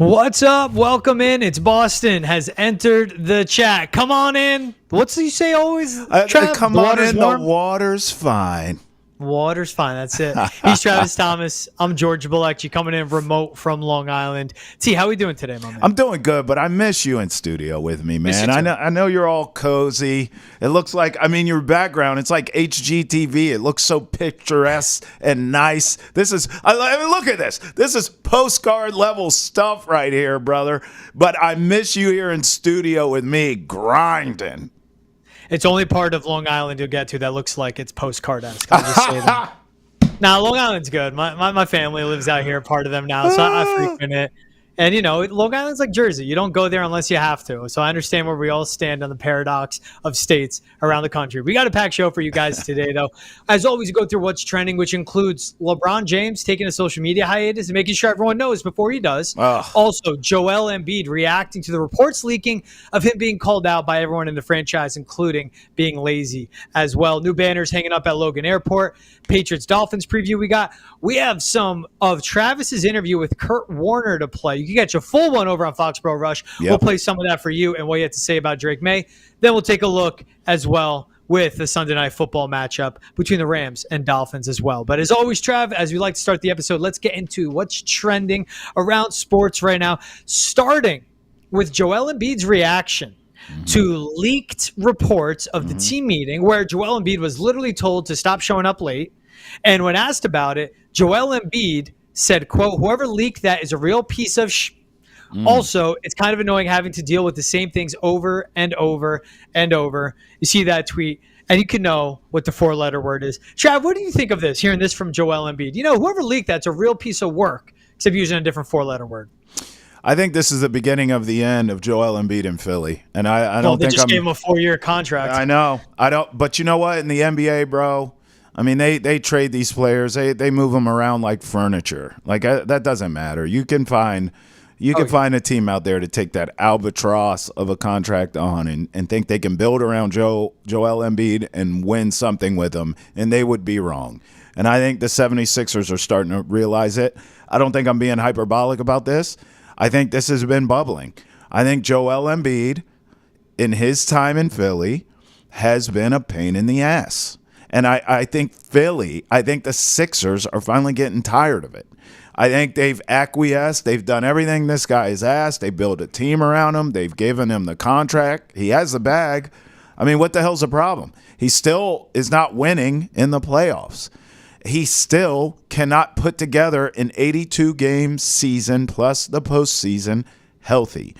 What's up? Welcome in. It's Boston has entered the chat. Come on in. What's you say always? Come on in. Warm? The water's fine. Water's fine. That's it. He's Travis Thomas. I'm George Balekji coming in remote from Long Island. T, how we doing today, my man? I'm doing good, but I miss you in studio with me, man. I know you're all cozy. It looks like, your background, it's like HGTV. It looks so picturesque and nice. Look at this. This is postcard level stuff right here, brother. But I miss you here in studio with me grinding. It's only part of Long Island you'll get to that looks like it's postcard-esque. I'll just say that. Now, Long Island's good. My family lives out here, part of them now, so I frequent it. And, Long Island's like Jersey. You don't go there unless you have to. So I understand where we all stand on the paradox of states around the country. We got a packed show for you guys today, though. As always, we go through what's trending, which includes LeBron James taking a social media hiatus and making sure everyone knows before he does. Also, Joel Embiid reacting to the reports leaking of him being called out by everyone in the franchise, including being lazy as well. New banners hanging up at Logan Airport. Patriots-Dolphins preview we have some of Travis's interview with Kurt Warner to play. You can get your full one over on Foxborough Rush. Yep. We'll play some of that for you and what you have to say about Drake Maye. Then we'll take a look as well with the Sunday Night Football matchup between the Rams and Dolphins as well. But as always, Trav, as we like to start the episode, let's get into what's trending around sports right now, starting with Joel Embiid's reaction to leaked reports of the team meeting where Joel Embiid was literally told to stop showing up late. And when asked about it, Joel Embiid said, quote, "Whoever leaked that is a real piece of sh." Also, it's kind of annoying having to deal with the same things over and over and over. You see that tweet, and you can know what the four-letter word is. Trav, what do you think of this, hearing this from Joel Embiid? Whoever leaked that's a real piece of work, except using a different four-letter word. I think this is the beginning of the end of Joel Embiid in Philly. And I don't think they just gave him a 4-year contract. I know. But you know what? In the NBA, bro, they trade these players. They move them around like furniture. Like that doesn't matter. You can find a team out there to take that albatross of a contract on and think they can build around Joel Embiid and win something with him, and they would be wrong. And I think the 76ers are starting to realize it. I don't think I'm being hyperbolic about this. I think this has been bubbling. I think Joel Embiid, in his time in Philly, has been a pain in the ass. And I think the Sixers are finally getting tired of it. I think they've acquiesced. They've done everything this guy has asked. They built a team around him. They've given him the contract. He has the bag. What the hell's the problem? He still is not winning in the playoffs. He still cannot put together an 82-game season plus the postseason healthy.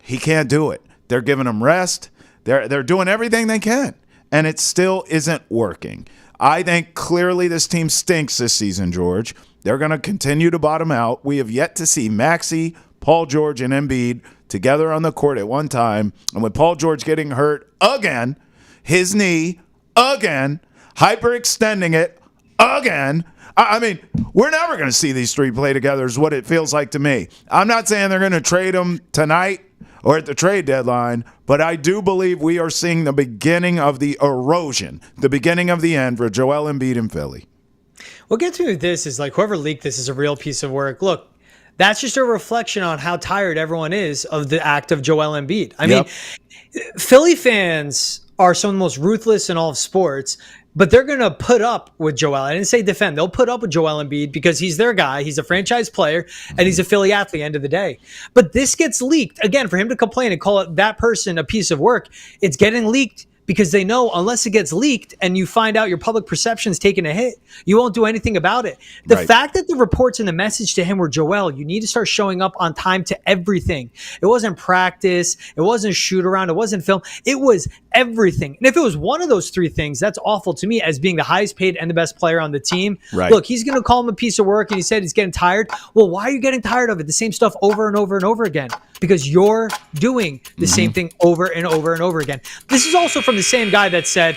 He can't do it. They're giving him rest. They're doing everything they can, and it still isn't working. I think clearly this team stinks this season, George. They're going to continue to bottom out. We have yet to see Maxey, Paul George, and Embiid together on the court at one time. And with Paul George getting hurt again, his knee again, hyperextending it again. We're never going to see these three play together is what it feels like to me. I'm not saying they're going to trade them tonight or at the trade deadline, but I do believe we are seeing the beginning of the erosion, the beginning of the end for Joel Embiid in Philly. What gets me with this is whoever leaked this is a real piece of work. Look, that's just a reflection on how tired everyone is of the act of Joel Embiid. Philly fans are some of the most ruthless in all of sports, but they're going to put up with Joel. I didn't say defend. They'll put up with Joel Embiid because he's their guy. He's a franchise player, and he's a Philly athlete end of the day. But this gets leaked. Again, for him to complain and call that person a piece of work, it's getting leaked because they know unless it gets leaked and you find out your public perception's taking a hit, you won't do anything about it. The fact that the reports and the message to him were, Joel, you need to start showing up on time to everything. It wasn't practice. It wasn't shoot around. It wasn't film. It was everything. And if it was one of those three things, that's awful to me as being the highest paid and the best player on the team. Right. Look, he's going to call him a piece of work, and he said he's getting tired. Well, why are you getting tired of it? The same stuff over and over and over again. Because you're doing the same thing over and over and over again. This is also from the same guy that said,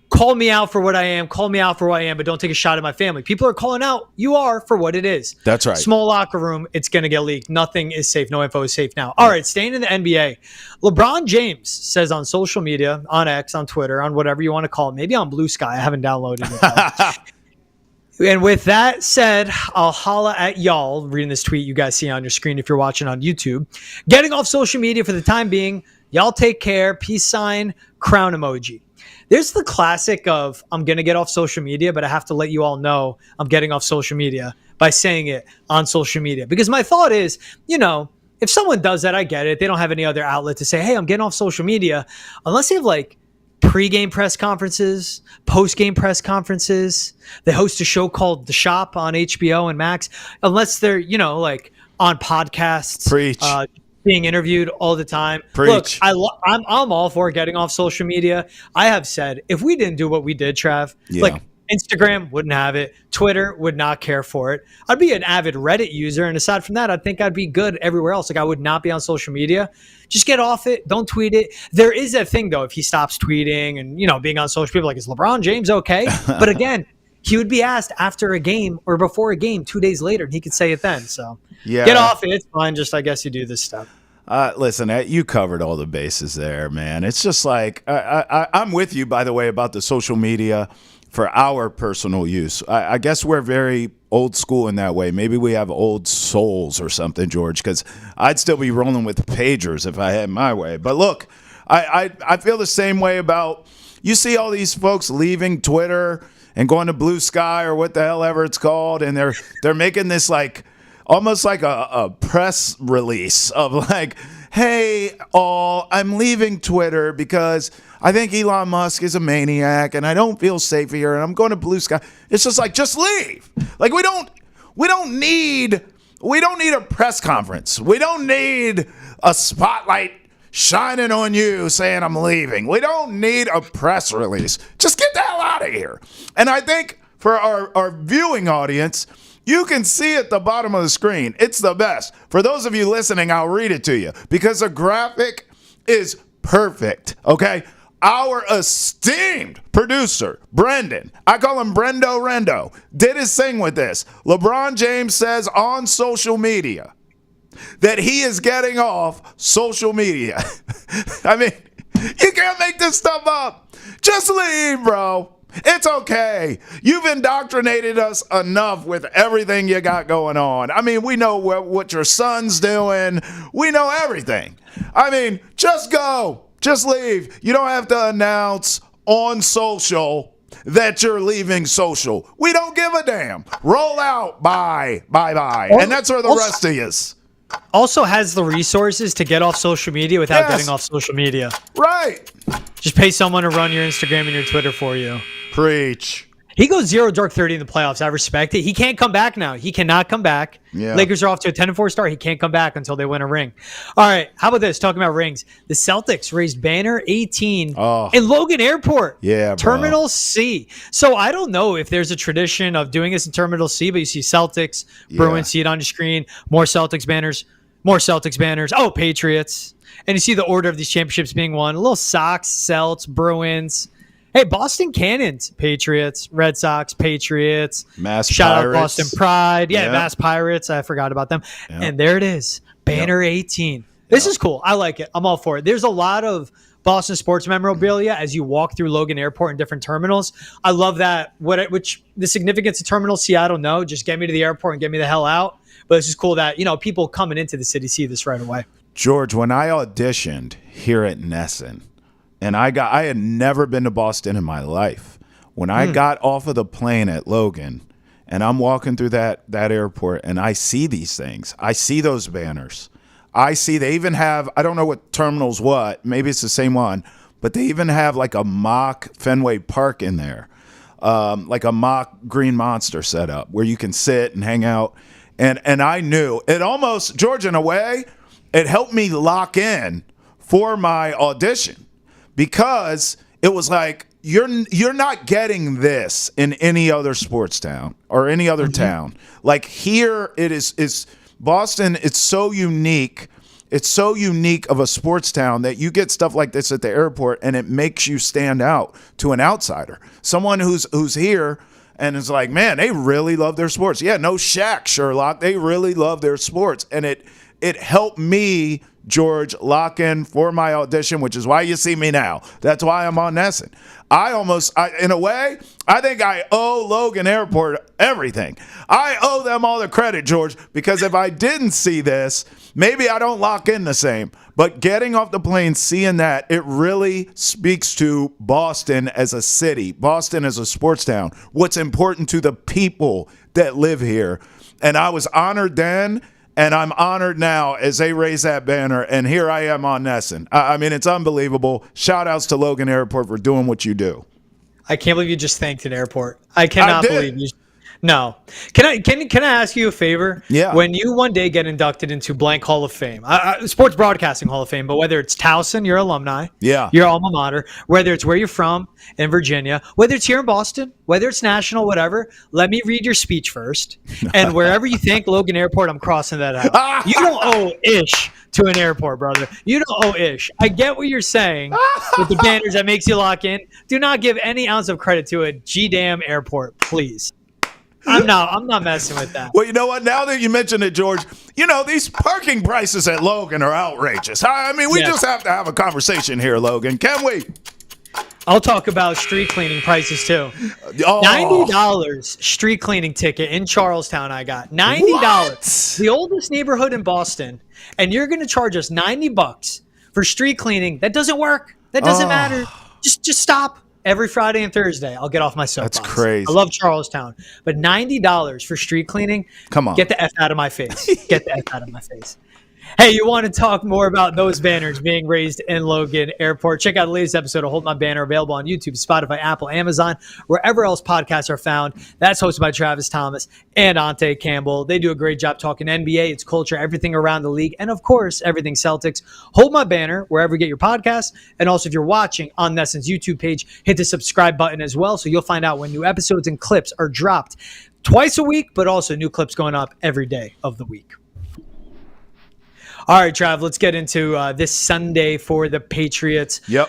call me out for what I am, but don't take a shot at my family. People are calling out, you are for what it is. That's right. Small locker room, it's going to get leaked. Nothing is safe. No info is safe now. All right, staying in the NBA. LeBron James says on social media, on X, on Twitter, on whatever you want to call it, maybe on Blue Sky. I haven't downloaded it. And with that said, I'll holla at y'all reading this tweet you guys see on your screen if you're watching on YouTube. Getting off social media for the time being. Y'all take care. Peace sign, crown emoji. There's the classic of I'm going to get off social media, but I have to let you all know I'm getting off social media by saying it on social media. Because my thought is, if someone does that, I get it. They don't have any other outlet to say, hey, I'm getting off social media. Unless they have like pre-game press conferences, post-game press conferences. They host a show called The Shop on HBO and Max. Unless they're, like on podcasts. Preach. Being interviewed all the time. Preach. Look, I'm all for getting off social media. I have said if we didn't do what we did, Trav, like Instagram wouldn't have it. Twitter would not care for it. I'd be an avid Reddit user. And aside from that, I think I'd be good everywhere else. Like I would not be on social media. Just get off it. Don't tweet it. There is that thing though, if he stops tweeting and, being on social, people are like, is LeBron James okay? But again, he would be asked after a game or before a game 2 days later, and he could say it then. So get off it. It's fine. Just, I guess you do this stuff. Listen, you covered all the bases there, man. It's just like, I'm with you, by the way, about the social media for our personal use. I guess we're very old school in that way. Maybe we have old souls or something, George, because I'd still be rolling with pagers if I had my way. But look, I feel the same way about, you see all these folks leaving Twitter and going to Blue Sky or what the hell ever it's called, and they're making this like almost like a press release of like, hey, I'm leaving Twitter because I think Elon Musk is a maniac and I don't feel safe here and I'm going to Blue Sky. It's just like, just leave. Like we don't need a press conference. We don't need a spotlight shining on you saying I'm leaving. We don't need a press release. Just get the hell out of here. And I think for our viewing audience, you can see at the bottom of the screen. It's the best. For those of you listening, I'll read it to you because the graphic is perfect, okay? Our esteemed producer, Brendan, I call him Brendo Rendo, did his thing with this. LeBron James says on social media that he is getting off social media. I mean, you can't make this stuff up. Just leave, bro. It's okay. You've indoctrinated us enough with everything you got going on. I mean, we know what your son's doing. We know everything. I mean, just go. Just leave. You don't have to announce on social that you're leaving social. We don't give a damn. Roll out. Bye. Bye-bye. And that's where the rest of you is. Also has the resources to get off social media without getting off social media. Right. Just pay someone to run your Instagram and your Twitter for you. Preach. He goes 0-30 in the playoffs. I respect it. He can't come back now. He cannot come back. Yeah. Lakers are off to a 10-4 start. He can't come back until they win a ring. All right. How about this? Talking about rings. The Celtics raised banner 18 in Logan Airport. Yeah, Terminal C. So I don't know if there's a tradition of doing this in Terminal C, but you see Celtics, Bruins, see it on your screen. More Celtics banners. Oh, Patriots. And you see the order of these championships being won. A little Sox, Celts, Bruins. Hey, Boston Cannons, Patriots, Red Sox, Patriots. Shout out Boston Pride. Yeah, Mass Pirates. I forgot about them. Yep. And there it is. Banner 18. This is cool. I like it. I'm all for it. There's a lot of Boston sports memorabilia as you walk through Logan Airport in different terminals. I love that. Which the significance of Terminal C, I don't know. Just get me to the airport and get me the hell out. But it's just cool that, people coming into the city see this right away. George, when I auditioned here at Nesson, and I had never been to Boston in my life. When I got off of the plane at Logan and I'm walking through that airport and I see these things, I see those banners. I see they even have, I don't know what terminal's what, maybe it's the same one, but they even have like a mock Fenway Park in there, like a mock Green Monster setup where you can sit and hang out. And I knew it almost, George, in a way, it helped me lock in for my audition. Because it was like, you're not getting this in any other sports town or any other town. Like here it is Boston, it's so unique. It's so unique of a sports town that you get stuff like this at the airport and it makes you stand out to an outsider. Someone who's here and is like, man, they really love their sports. Yeah, no Shaq, Sherlock. They really love their sports. And it helped me George lock in for my audition, which is why you see me now. That's why I'm on Nesson. In a way, I think I owe Logan Airport everything. I owe them all the credit, George, because if I didn't see this, maybe I don't lock in the same. But getting off the plane, seeing that, it really speaks to Boston as a city, Boston as a sports town, what's important to the people that live here. And I was honored then, and I'm honored now as they raise that banner, and here I am on Nesson. I mean, it's unbelievable. Shout-outs to Logan Airport for doing what you do. I can't believe you just thanked an airport. I cannot believe you. No. Can I ask you a favor? Yeah. When you one day get inducted into blank Hall of Fame, Sports Broadcasting Hall of Fame, but whether it's Towson, your alumni, your alma mater, whether it's where you're from in Virginia, whether it's here in Boston, whether it's national, whatever, let me read your speech first. And wherever you think Logan Airport, I'm crossing that out. You don't owe ish to an airport, brother. You don't owe ish. I get what you're saying with the banners that makes you lock in. Do not give any ounce of credit to a G-damn airport, please. I'm not messing with that. Well, you know what? Now that you mentioned it, George, these parking prices at Logan are outrageous. I mean, we just have to have a conversation here, Logan. Can we? I'll talk about street cleaning prices too. $90 street cleaning ticket in Charlestown. I got $90. What? The oldest neighborhood in Boston, and you're going to charge us $90 for street cleaning. That doesn't work. That doesn't matter. Just stop. Every Friday and Thursday, I'll get off my soapbox. That's crazy. I love Charlestown, but $90 for street cleaning? Come on. Get the F out of my face. Get the F out of my face. Hey, you want to talk more about those banners being raised in Logan Airport? Check out the latest episode of Hold My Banner, available on YouTube, Spotify, Apple, Amazon, wherever else podcasts are found. That's hosted by Travis Thomas and Ante Campbell. They do a great job talking NBA, its culture, everything around the league, and of course, everything Celtics. Hold My Banner wherever you get your podcasts. And also, if you're watching on Nesson's YouTube page, hit the subscribe button as well, so you'll find out when new episodes and clips are dropped twice a week, but also new clips going up every day of the week. All right, Trav, let's get into this Sunday for the Patriots. Yep.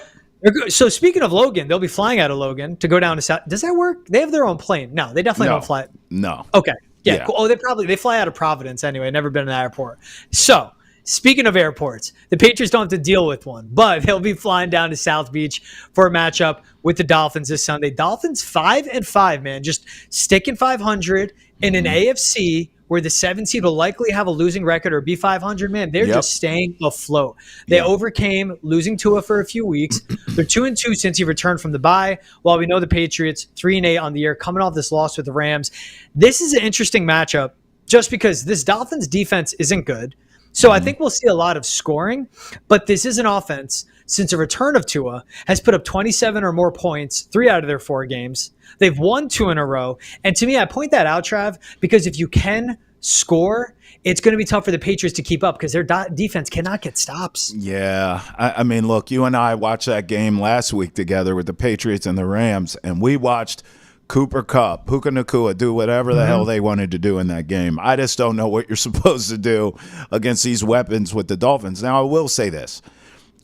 So speaking of Logan, they'll be flying out of Logan to go down to South. Does that work? They have their own plane. No, they definitely don't fly. No. Okay. Yeah. Cool. Oh, they fly out of Providence anyway. Never been in an airport. So speaking of airports, the Patriots don't have to deal with one, but they'll be flying down to South Beach for a matchup with the Dolphins this Sunday. Dolphins 5-5, man, just sticking 500 in an AFC where the 7 seed will likely have a losing record or be 500, man. They're just staying afloat. They overcame losing Tua for a few weeks. They're 2-2 since he returned from the bye. While we know the Patriots 3-8 on the year, coming off this loss with the Rams. This is an interesting matchup just because this Dolphins defense isn't good. So I think we'll see a lot of scoring, but this is an offense, since the return of Tua, has put up 27 or more points 3 out of their 4 games. They've won 2 in a row. And to me, I point that out, Trav, because if you can score, it's going to be tough for the Patriots to keep up because their defense cannot get stops. Yeah. I mean, look, you and I watched that game last week together with the Patriots and the Rams, and we watched Cooper Kupp, Puka Nacua do whatever the hell they wanted to do in that game. I just don't know what you're supposed to do against these weapons with the Dolphins. Now, I will say this,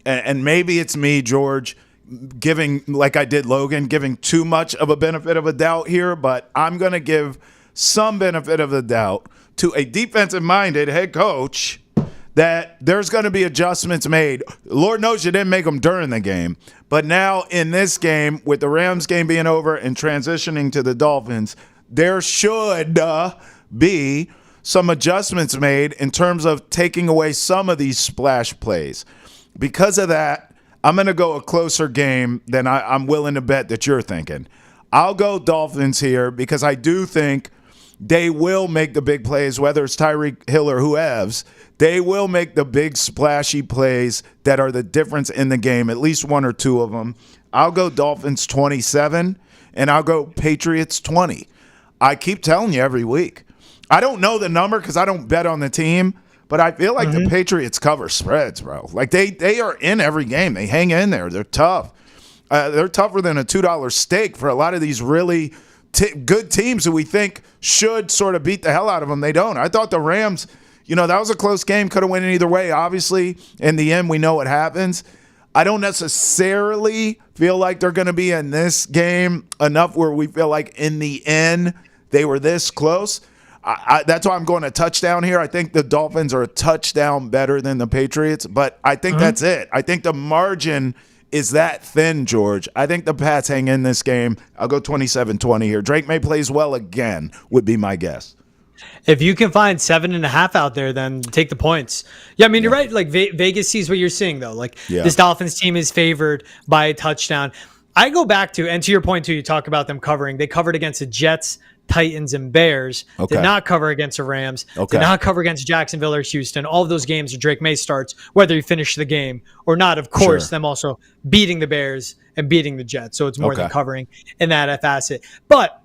and maybe it's me, George, giving, like I did Logan, giving too much of a benefit of a doubt here, but I'm going to give some benefit of the doubt to a defensive-minded head coach that there's going to be adjustments made. Lord knows you didn't make them during the game. But now in this game, with the Rams game being over and transitioning to the Dolphins, there should be some adjustments made in terms of taking away some of these splash plays. Because of that, I'm going to go a closer game than I'm willing to bet that you're thinking. I'll go Dolphins here because I do think they will make the big plays, whether it's Tyreek Hill or whoever's. They will make the big splashy plays that are the difference in the game, at least 1 or 2 of them. I'll go Dolphins 27, and I'll go Patriots 20. I keep telling you every week. I don't know the number because I don't bet on the team, but I feel like the Patriots cover spreads, bro. Like they are in every game. They hang in there. They're tough. They're tougher than a $2 steak for a lot of these really good teams who we think should sort of beat the hell out of them. They don't. I thought the Rams, that was a close game. Could have went either way. Obviously, in the end, we know what happens. I don't necessarily feel like they're going to be in this game enough where we feel like in the end they were this close. That's why I'm going to touchdown here. I think the Dolphins are a touchdown better than the Patriots, but I think that's it. I think the margin is that thin, George. I think the Pats hang in this game. I'll go 27-20 here. Drake Maye plays well again, would be my guess. If you can find 7.5 out there, then take the points. Yeah, I mean, you're right. Like Vegas sees what you're seeing, though. Like this Dolphins team is favored by a touchdown. I go back to, and to your point too, you talk about them covering. They covered against the Jets, Titans, and Bears. Did not cover against the Rams. Did not cover against Jacksonville or Houston. All of those games where Drake Maye starts, whether you finish the game or not. Of course, them also beating the Bears and beating the Jets. So it's more than covering in that facet. But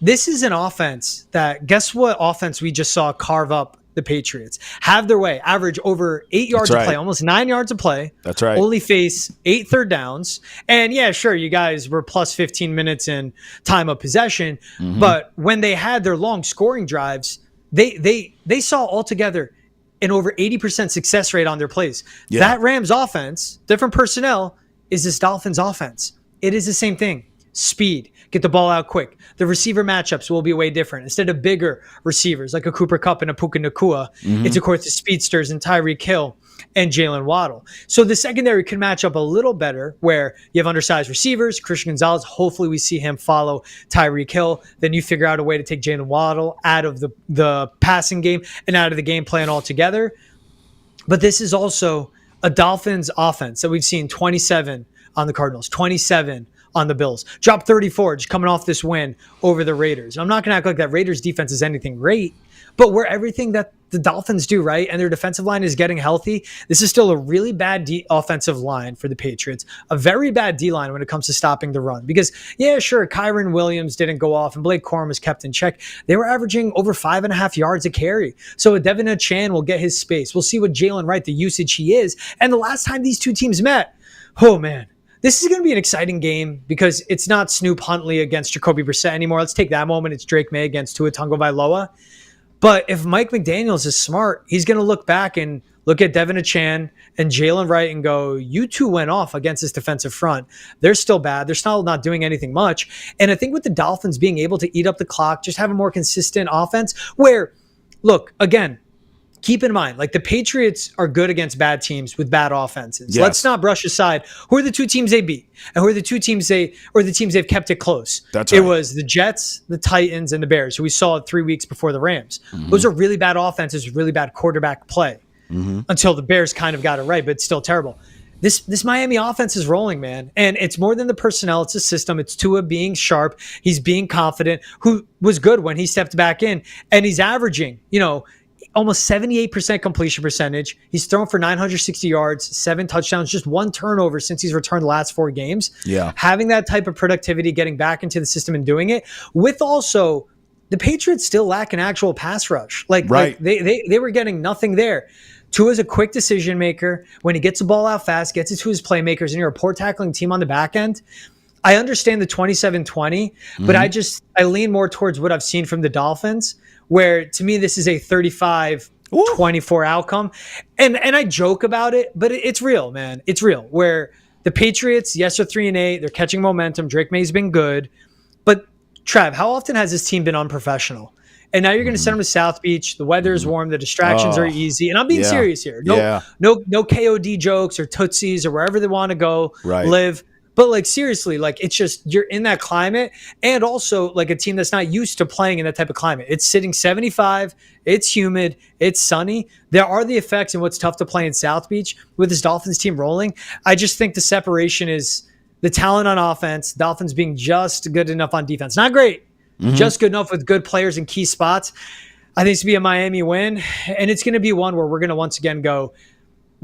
this is an offense that, guess what offense we just saw carve up the Patriots? Have their way, average over 8 yards of play, almost 9 yards of play. That's right. Only face 8 third downs. And yeah, sure, you guys were plus 15 minutes in time of possession. But when they had their long scoring drives, they saw altogether an over 80% success rate on their plays. That Rams offense, different personnel, is this Dolphins offense. It is the same thing. Speed, get the ball out quick. The receiver matchups will be way different. Instead of bigger receivers like a Cooper Kupp and a Puka Nacua, it's of course the speedsters and Tyreek Hill and Jalen Waddle. So the secondary can match up a little better where you have undersized receivers. Christian Gonzalez, hopefully we see him follow Tyreek Hill. Then you figure out a way to take Jalen Waddle out of the passing game and out of the game plan altogether. But this is also a Dolphins offense that we've seen 27 on the Cardinals, 27 on the Bills. Dropped 34, just coming off this win over the Raiders. I'm not going to act like that Raiders defense is anything great, but we're everything that the Dolphins do, right? And their defensive line is getting healthy. This is still a really bad offensive line for the Patriots, a very bad D-line when it comes to stopping the run. Because, yeah, sure, Kyron Williams didn't go off and Blake Corum was kept in check. They were averaging over 5.5 yards a carry. So Devin Achane will get his space. We'll see what Jalen Wright, the usage he is. And the last time these two teams met, oh, man. This is going to be an exciting game because it's not Snoop Huntley against Jacoby Brissett anymore. Let's take that moment. It's Drake Maye against Tua Tagovailoa. But if Mike McDaniels is smart, he's going to look back and look at Devin Achane and Jalen Wright and go, you two went off against this defensive front. They're still bad. They're still not doing anything much. And I think with the Dolphins being able to eat up the clock, just have a more consistent offense where, look, again, keep in mind, like the Patriots are good against bad teams with bad offenses. Yes. Let's not brush aside who are the two teams they beat and who are the two teams the teams they've kept it close. That's right. It was the Jets, the Titans, and the Bears, who we saw 3 weeks before the Rams. Those are really bad offenses, really bad quarterback play until the Bears kind of got it right, but it's still terrible. This Miami offense is rolling, man. And it's more than the personnel. It's a system. It's Tua being sharp. He's being confident, who was good when he stepped back in. And he's averaging, almost 78% completion percentage. He's thrown for 960 yards, 7 touchdowns, just 1 turnover since he's returned the last 4 games. Yeah. Having that type of productivity, getting back into the system and doing it, with also the Patriots still lack an actual pass rush. Like they were getting nothing there. Tua's a quick decision maker. When he gets the ball out fast, gets it to his playmakers, and you're a poor tackling team on the back end. I understand the 27-20, but I lean more towards what I've seen from the Dolphins, where to me this is a 35-24 outcome. And I joke about it, but it's real, man. It's real. Where the Patriots, yes, are 3-8. They're catching momentum. Drake May's been good. But Trav, how often has this team been unprofessional? And now you're going to send them to South Beach. The weather is warm. The distractions are easy. And I'm being serious here. No KOD jokes or Tootsies or wherever they want to go live. But like seriously, like it's just you're in that climate, and also like a team that's not used to playing in that type of climate. It's sitting 75, it's humid, it's sunny. There are the effects and what's tough to play in South Beach with this Dolphins team rolling. I just think the separation is the talent on offense, Dolphins being just good enough on defense. Not great, just good enough with good players in key spots. I think it's going to be a Miami win, and it's going to be one where we're going to once again go,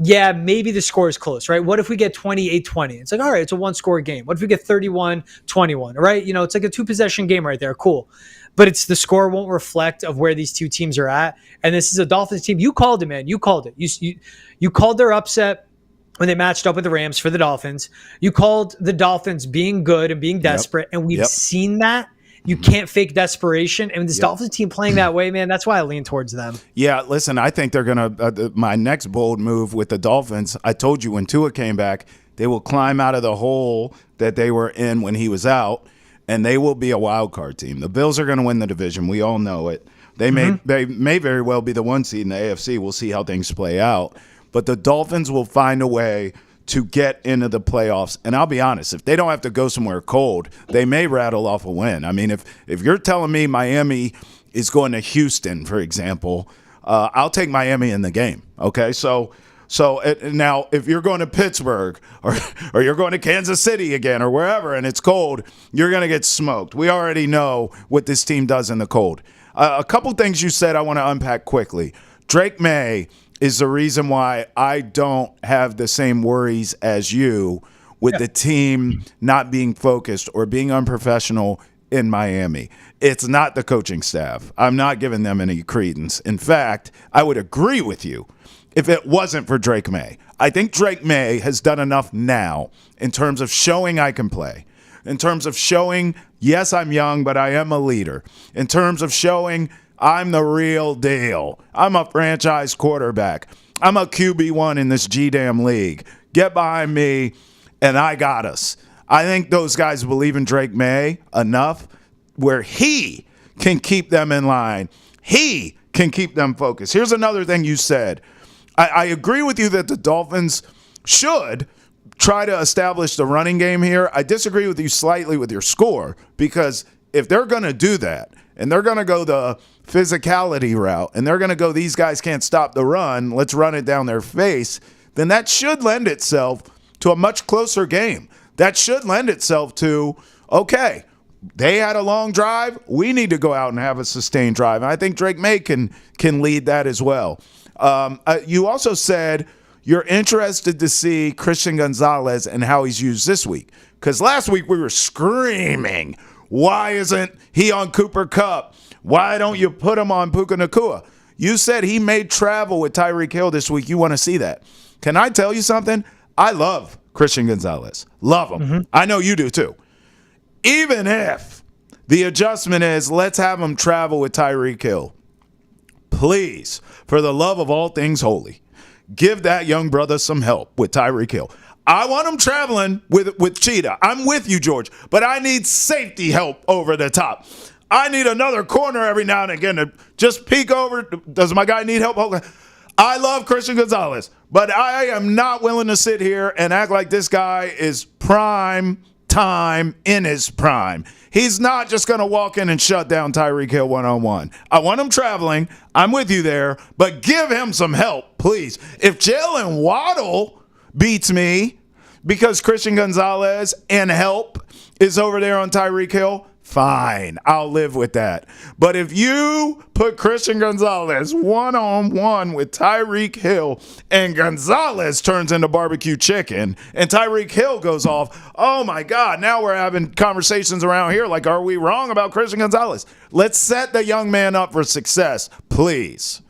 yeah, maybe the score is close, right? What if we get 28-20? It's like, all right, it's a 1-score game. What if we get 31-21, right? It's like a 2-possession game right there. Cool. But it's the score won't reflect of where these two teams are at. And this is a Dolphins team. You called it, man. You called it. You called their upset when they matched up with the Rams for the Dolphins. You called the Dolphins being good and being desperate, and we've seen that. You can't fake desperation. And this Dolphins team playing that way, man, that's why I lean towards them. Yeah, listen, I think they're going to my next bold move with the Dolphins, I told you when Tua came back, they will climb out of the hole that they were in when he was out, and they will be a wild card team. The Bills are going to win the division. We all know it. They may very well be the 1 seed in the AFC. We'll see how things play out. But the Dolphins will find a way to get into the playoffs. And I'll be honest, if they don't have to go somewhere cold, they may rattle off a win. I mean, if you're telling me Miami is going to Houston, for example, I'll take Miami in the game. Okay, so now if you're going to Pittsburgh or you're going to Kansas City again or wherever and it's cold, you're going to get smoked. We already know what this team does in the cold. A couple things you said I want to unpack quickly. Drake Maye is the reason why I don't have the same worries as you with the team not being focused or being unprofessional in Miami. It's not the coaching staff. I'm not giving them any credence. In fact, I would agree with you if it wasn't for Drake Maye. I think Drake Maye has done enough now in terms of showing I can play, in terms of showing, yes, I'm young, but I am a leader, in terms of showing I'm the real deal. I'm a franchise quarterback. I'm a QB1 in this G-damn league. Get behind me, and I got us. I think those guys believe in Drake Maye enough where he can keep them in line. He can keep them focused. Here's another thing you said. I agree with you that the Dolphins should try to establish the running game here. I disagree with you slightly with your score because if they're going to do that and they're going to go the physicality route and they're going to go these guys can't stop the run, let's run it down their face, then that should lend itself to a much closer game. That should lend itself to, okay, they had a long drive. We need to go out and have a sustained drive. And I think Drake Maye can lead that as well. You also said you're interested to see Christian Gonzalez and how he's used this week. Because last week we were screaming, why isn't he on Cooper Kupp? Why don't you put him on Puka Nacua? You said he made travel with Tyreek Hill this week. You want to see that. Can I tell you something? I love Christian Gonzalez. Love him. Mm-hmm. I know you do too. Even if the adjustment is let's have him travel with Tyreek Hill, please, for the love of all things holy, give that young brother some help with Tyreek Hill. I want him traveling with Cheetah. I'm with you, George, but I need safety help over the top. I need another corner every now and again to just peek over. Does my guy need help? I love Christian Gonzalez, but I am not willing to sit here and act like this guy is prime time in his prime. He's not just going to walk in and shut down Tyreek Hill one-on-one. I want him traveling. I'm with you there, but give him some help, please. If Jalen Waddle beats me because Christian Gonzalez and help is over there on Tyreek Hill, fine, I'll live with that. But if you put Christian Gonzalez one-on-one with Tyreek Hill and Gonzalez turns into barbecue chicken and Tyreek Hill goes off, oh my God, now we're having conversations around here like, are we wrong about Christian Gonzalez? Let's set the young man up for success, please.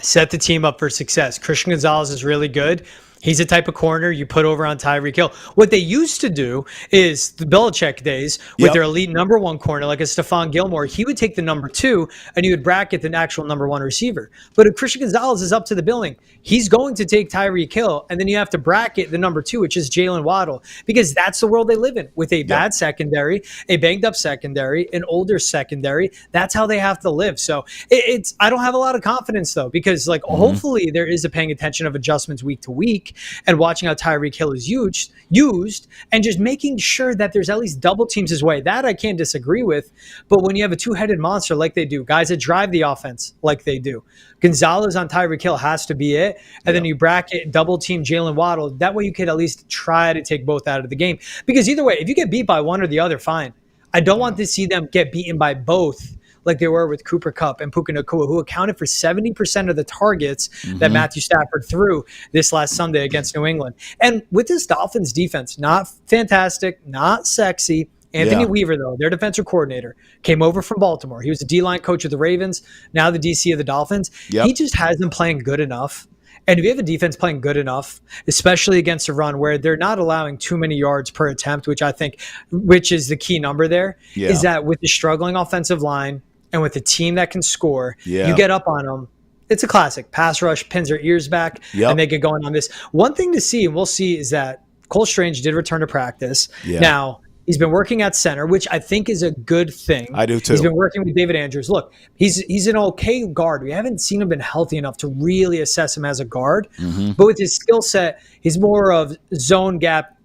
Set the team up for success. Christian Gonzalez is really good. He's the type of corner you put over on Tyreek Hill. What they used to do is the Belichick days with their elite number one corner, like a Stephon Gilmore, he would take the number two and he would bracket the actual number one receiver. But if Christian Gonzalez is up to the billing, he's going to take Tyreek Hill, and then you have to bracket the number two, which is Jalen Waddle, because that's the world they live in with a bad secondary, a banged up secondary, an older secondary. That's how they have to live. So it's I don't have a lot of confidence though, because hopefully there is a paying attention of adjustments week to week and watching how Tyreek Hill is used and just making sure that there's at least double teams his way. That I can't disagree with. But when you have a two-headed monster like they do, guys that drive the offense like they do, Gonzalez on Tyreek Hill has to be it. And then you bracket double team Jalen Waddle. That way you could at least try to take both out of the game. Because either way, if you get beat by one or the other, fine. I don't want to see them get beaten by both like they were with Cooper Kupp and Puka Nacua, who accounted for 70% of the targets that Matthew Stafford threw this last Sunday against New England. And with this Dolphins defense, not fantastic, not sexy. Anthony Weaver, though, their defensive coordinator, came over from Baltimore. He was the D-line coach of the Ravens, now the DC of the Dolphins. He just has them playing good enough. And if you have a defense playing good enough, especially against a run where they're not allowing too many yards per attempt, which is the key number there, is that with the struggling offensive line, and with a team that can score, you get up on them. It's a classic. Pass rush pins their ears back, and they get going on this. One thing to see, and we'll see, is that Cole Strange did return to practice. Now, He's been working at center, which I think is a good thing. I do too. He's been working with David Andrews. Look, he's an okay guard. We haven't seen him been healthy enough to really assess him as a guard. But with his skill set, he's more of zone gap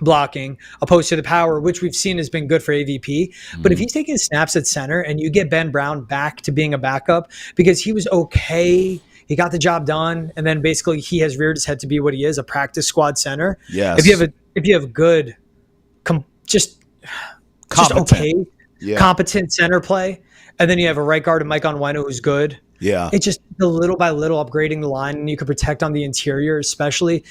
blocking opposed to the power, which we've seen has been good for AVP. But if he's taking snaps at center and you get Ben Brown back to being a backup because he was okay, he got the job done, and then basically he has reared his head to be what he is, a practice squad center. Yes. If you have good, just okay, competent center play, and then you have a right guard and Mike Onwenu who's good. Yeah. It's just the little by little upgrading the line, and you can protect on the interior, especially.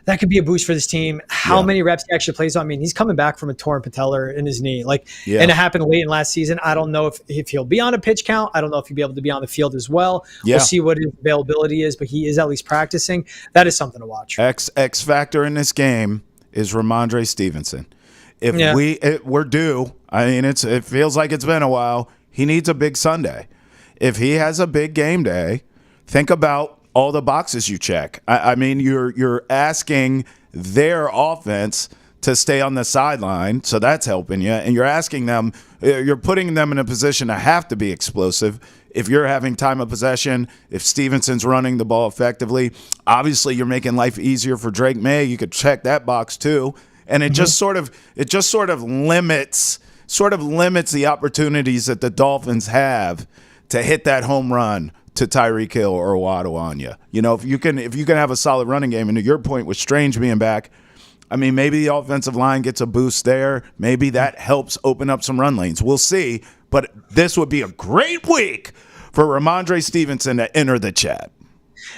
That could be a boost for this team. How many reps he actually plays on? I mean, he's coming back from a torn patellar in his knee. And it happened late in last season. I don't know if he'll be on a pitch count. I don't know if he'll be able to be on the field as well. Yeah. We'll see what his availability is, but he is at least practicing. That is something to watch. X factor in this game is Ramondre Stevenson. If we're due, I mean, it feels like it's been a while. He needs a big Sunday. If he has a big game day, think about all the boxes you check. I mean, you're asking their offense to stay on the sideline, so that's helping you. And you're asking them, you're putting them in a position to have to be explosive. If you're having time of possession, if Stevenson's running the ball effectively, obviously you're making life easier for Drake Maye. You could check that box too. And it just sort of limits the opportunities that the Dolphins have to hit that home run to Tyreek Hill or Waddle on you. You know, if you can have a solid running game, and to your point with Strange being back, I mean, maybe the offensive line gets a boost there. Maybe that helps open up some run lanes. We'll see. But this would be a great week for Ramondre Stevenson to enter the chat.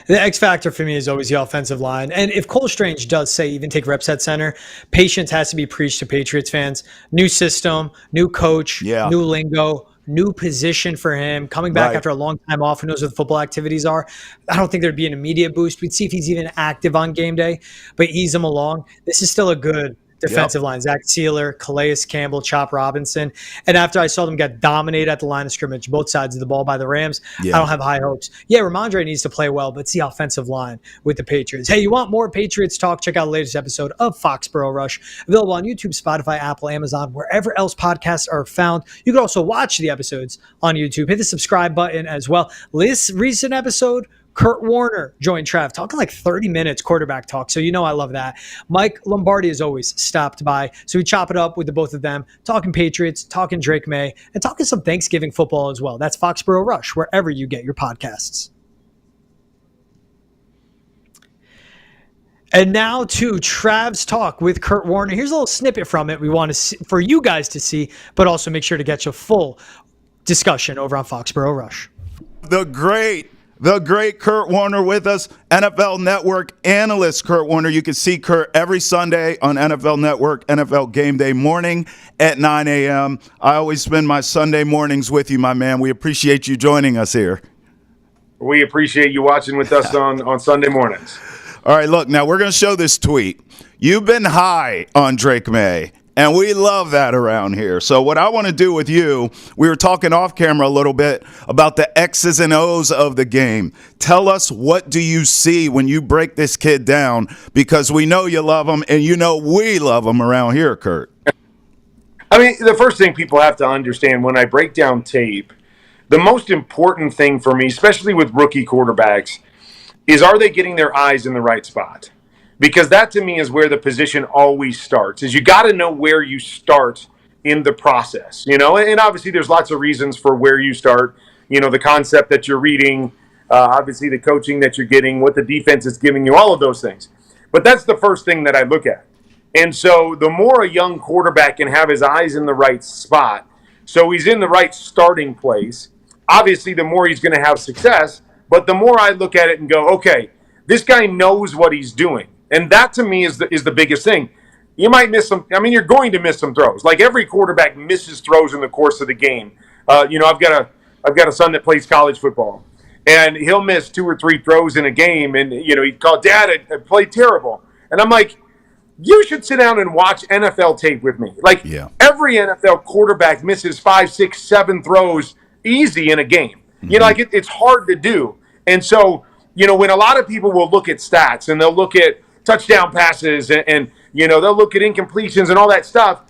The X factor for me is always the offensive line. And if Cole Strange does say even take reps at center, patience has to be preached to Patriots fans. New system, new coach, new lingo, new position for him, coming back after a long time off, who knows what the football activities are. I don't think there'd be an immediate boost. We'd see if he's even active on game day, but ease him along. This is still a good defensive line. Zach Sealer, Calais Campbell, Chop Robinson. And after I saw them get dominated at the line of scrimmage, both sides of the ball by the Rams, I don't have high hopes. Yeah, Ramondre needs to play well, but it's the offensive line with the Patriots. Hey, you want more Patriots talk? Check out the latest episode of Foxborough Rush, available on YouTube, Spotify, Apple, Amazon, wherever else podcasts are found. You can also watch the episodes on YouTube. Hit the subscribe button as well. This recent episode, Kurt Warner joined Trav, talking like 30 minutes quarterback talk. So you know I love that. Mike Lombardi has always stopped by. So we chop it up with the both of them, talking Patriots, talking Drake Maye, and talking some Thanksgiving football as well. That's Foxborough Rush, wherever you get your podcasts. And now to Trav's talk with Kurt Warner. Here's a little snippet from it we want to see, for you guys to see, but also make sure to get your full discussion over on Foxborough Rush. The great Kurt Warner with us, NFL Network analyst Kurt Warner. You can see Kurt every Sunday on NFL Network, NFL Game Day morning at 9 a.m. I always spend my Sunday mornings with you, my man. We appreciate you joining us here. We appreciate you watching with us on Sunday mornings. All right, look, now we're going to show this tweet. You've been high on Drake Maye, and we love that around here. So what I want to do with you, we were talking off camera a little bit about the X's and O's of the game. Tell us, what do you see when you break this kid down? Because we know you love him, and you know we love him around here, Kurt. I mean, the first thing people have to understand when I break down tape, the most important thing for me, especially with rookie quarterbacks, is are they getting their eyes in the right spot? Because that to me is where the position always starts, is you got to know where you start in the process, you know, and obviously there's lots of reasons for where you start, you know, the concept that you're reading, obviously the coaching that you're getting, what the defense is giving you, all of those things. But that's the first thing that I look at. And so the more a young quarterback can have his eyes in the right spot, so he's in the right starting place, obviously the more he's going to have success. But the more I look at it and go, okay, this guy knows what he's doing. And that to me is the biggest thing. You might miss some. I mean, you're going to miss some throws. Like every quarterback misses throws in the course of the game. You know, I've got a son that plays college football, and he'll miss 2 or 3 throws in a game. And you know, he'd call, Dad, I played terrible. And I'm like, you should sit down and watch NFL tape with me. Like every NFL quarterback misses 5, 6, 7 throws easy in a game. Mm-hmm. You know, like it's hard to do. And so, you know, when a lot of people will look at stats and they'll look at touchdown passes and you know, they'll look at incompletions and all that stuff,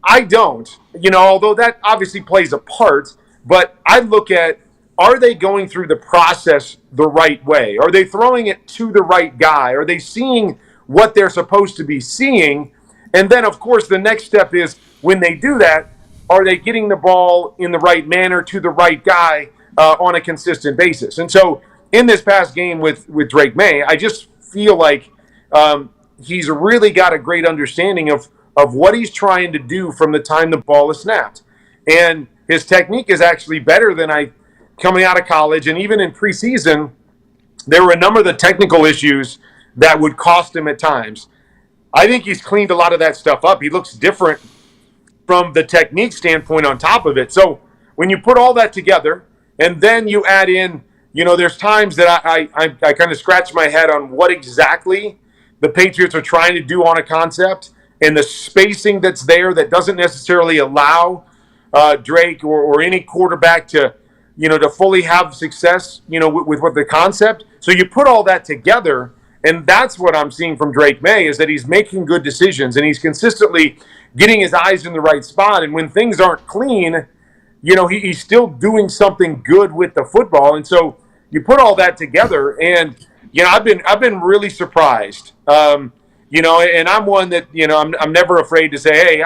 I don't, although that obviously plays a part, but I look at, are they going through the process the right way? Are they throwing it to the right guy? Are they seeing what they're supposed to be seeing? And then, of course, the next step is when they do that, are they getting the ball in the right manner to the right guy on a consistent basis? And so in this past game with Drake Maye, I just feel like he's really got a great understanding of what he's trying to do from the time the ball is snapped. And his technique is actually better than coming out of college. And even in preseason, there were a number of the technical issues that would cost him at times. I think he's cleaned a lot of that stuff up. He looks different from the technique standpoint on top of it. So when you put all that together and then you add in, there's times that I kind of scratch my head on what exactly the Patriots are trying to do on a concept and the spacing that's there that doesn't necessarily allow Drake or any quarterback to fully have success, with what the concept. So you put all that together, and that's what I'm seeing from Drake Maye is that he's making good decisions and he's consistently getting his eyes in the right spot. And when things aren't clean, he's still doing something good with the football. And so you put all that together, and I've been really surprised. And I'm one that I'm never afraid to say, hey,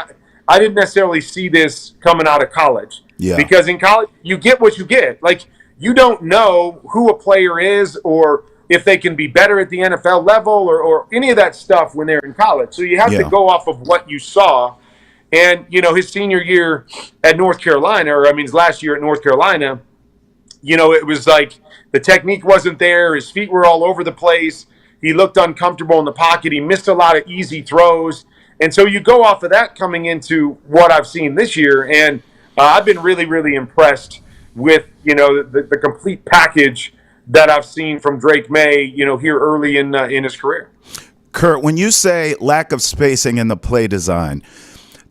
I didn't necessarily see this coming out of college. Yeah. Because in college, you get what you get. Like, you don't know who a player is or if they can be better at the NFL level or any of that stuff when they're in college. So you have to go off of what you saw. And, his senior year at North Carolina, his last year at North Carolina, it was like the technique wasn't there. His feet were all over the place. He looked uncomfortable in the pocket. He missed a lot of easy throws. And so you go off of that coming into what I've seen this year. And I've been really, really impressed with, the complete package that I've seen from Drake Maye, here early in his career. Kurt, when you say lack of spacing in the play design,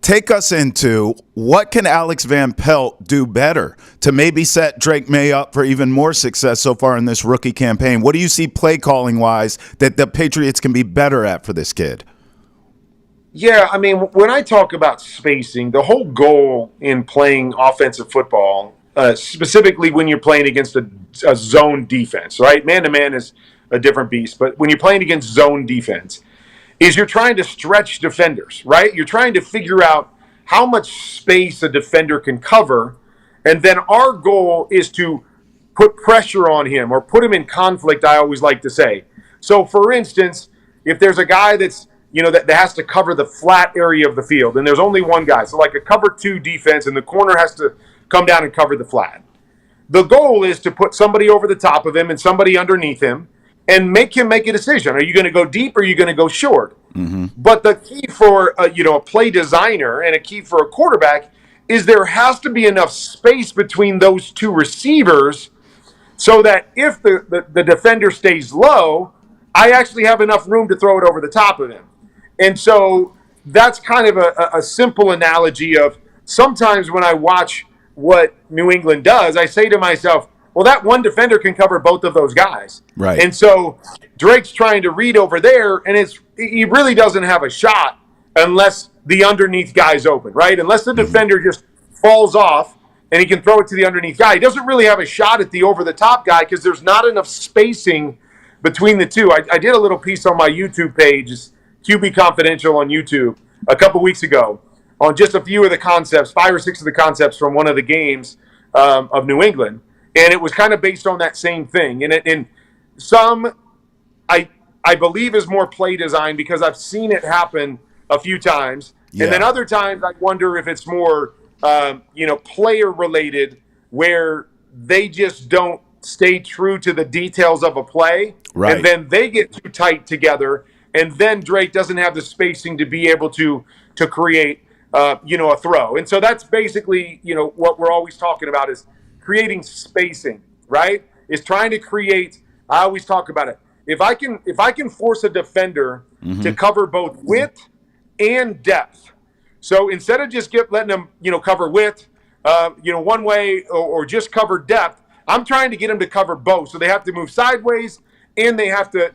take us into what can Alex Van Pelt do better to maybe set Drake Maye up for even more success so far in this rookie campaign? What do you see play calling wise that the Patriots can be better at for this kid? Yeah, when I talk about spacing, the whole goal in playing offensive football, specifically when you're playing against a zone defense, right? Man-to-man is a different beast, but when you're playing against zone defense, is you're trying to stretch defenders, right? You're trying to figure out how much space a defender can cover, and then our goal is to put pressure on him or put him in conflict, I always like to say. So, for instance, if there's a guy that's that has to cover the flat area of the field, and there's only one guy. So like a cover 2 defense, and the corner has to come down and cover the flat. The goal is to put somebody over the top of him and somebody underneath him and make him make a decision. Are you going to go deep or are you going to go short? Mm-hmm. But the key for a play designer and a key for a quarterback is there has to be enough space between those two receivers so that if the defender stays low, I actually have enough room to throw it over the top of him. And so that's kind of a simple analogy of sometimes when I watch what New England does, I say to myself, well, that one defender can cover both of those guys. Right. And so Drake's trying to read over there, and he really doesn't have a shot unless the underneath guy's open, right? Unless the defender just falls off and he can throw it to the underneath guy. He doesn't really have a shot at the over-the-top guy because there's not enough spacing between the two. I did a little piece on my YouTube page, QB Confidential on YouTube, a couple weeks ago on just a few of the concepts, 5 or 6 of the concepts from one of the games of New England. And it was kind of based on that same thing. And some, I believe, is more play design because I've seen it happen a few times. Yeah. And then other times I wonder if it's more, player related where they just don't stay true to the details of a play. Right. And then they get too tight together. And then Drake doesn't have the spacing to be able to create, a throw. And so that's basically, what we're always talking about is creating spacing, right? Is trying to create. I always talk about it. If I can force a defender to cover both width and depth. So instead of just letting them, cover width, one way or just cover depth, I'm trying to get them to cover both. So they have to move sideways and they have to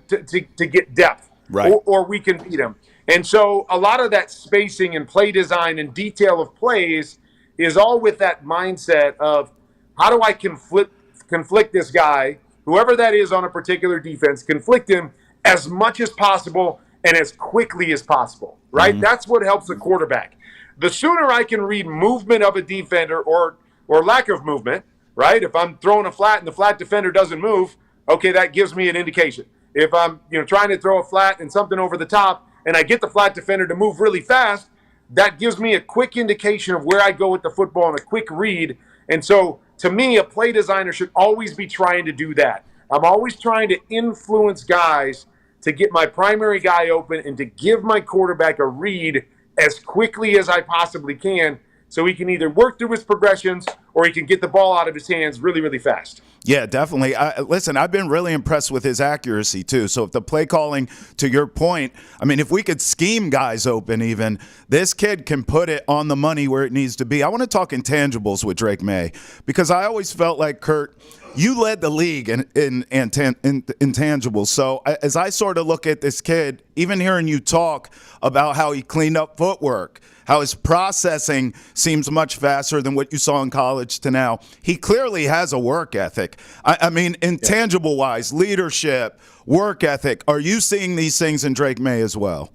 get depth. Right. Or we can beat them. And so a lot of that spacing and play design and detail of plays is all with that mindset of how do I conflict this guy, whoever that is on a particular defense, conflict him as much as possible and as quickly as possible, right? That's what helps the quarterback. The sooner I can read movement of a defender or lack of movement, right? If I'm throwing a flat and the flat defender doesn't move, okay, that gives me an indication. If I'm trying to throw a flat and something over the top and I get the flat defender to move really fast, that gives me a quick indication of where I go with the football and a quick read. And so to me, a play designer should always be trying to do that. I'm always trying to influence guys to get my primary guy open and to give my quarterback a read as quickly as I possibly can so he can either work through his progressions or he can get the ball out of his hands really, really fast. Yeah, definitely. Listen, I've been really impressed with his accuracy, too. So if the play calling, to your point, I mean, if we could scheme guys open even, this kid can put it on the money where it needs to be. I want to talk intangibles with Drake Maye because I always felt like, Kurt, you led the league in intangibles. So as I sort of look at this kid, even hearing you talk about how he cleaned up footwork, how his processing seems much faster than what you saw in college to now, he clearly has a work ethic. I mean, intangible-wise, leadership, work ethic, are you seeing these things in Drake Maye as well?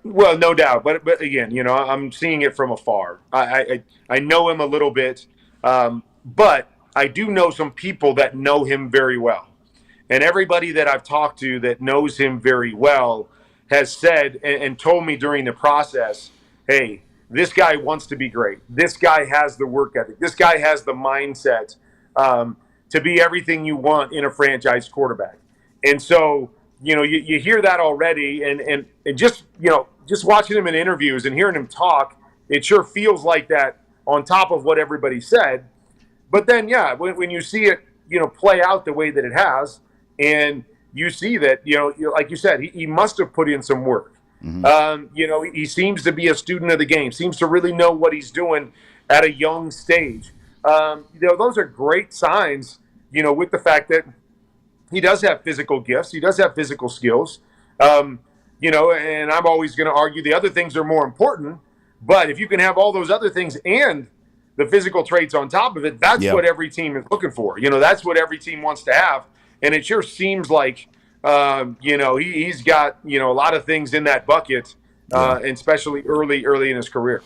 Well, no doubt. But again, I'm seeing it from afar. I know him a little bit, but I do know some people that know him very well. And everybody that I've talked to that knows him very well has said and told me during the process, hey, this guy wants to be great. This guy has the work ethic. This guy has the mindset to be everything you want in a franchise quarterback. And so, you hear that already. And just watching him in interviews and hearing him talk, it sure feels like that on top of what everybody said. But then, when you see it, play out the way that it has, and you see that, like you said, he must have put in some work. He seems to be a student of the game, seems to really know what he's doing at a young stage. Those are great signs, with the fact that he does have physical gifts. He does have physical skills. And I'm always going to argue the other things are more important. But if you can have all those other things and the physical traits on top of it, that's what every team is looking for. That's what every team wants to have. And it sure seems like, he's got, a lot of things in that bucket, and especially early in his career.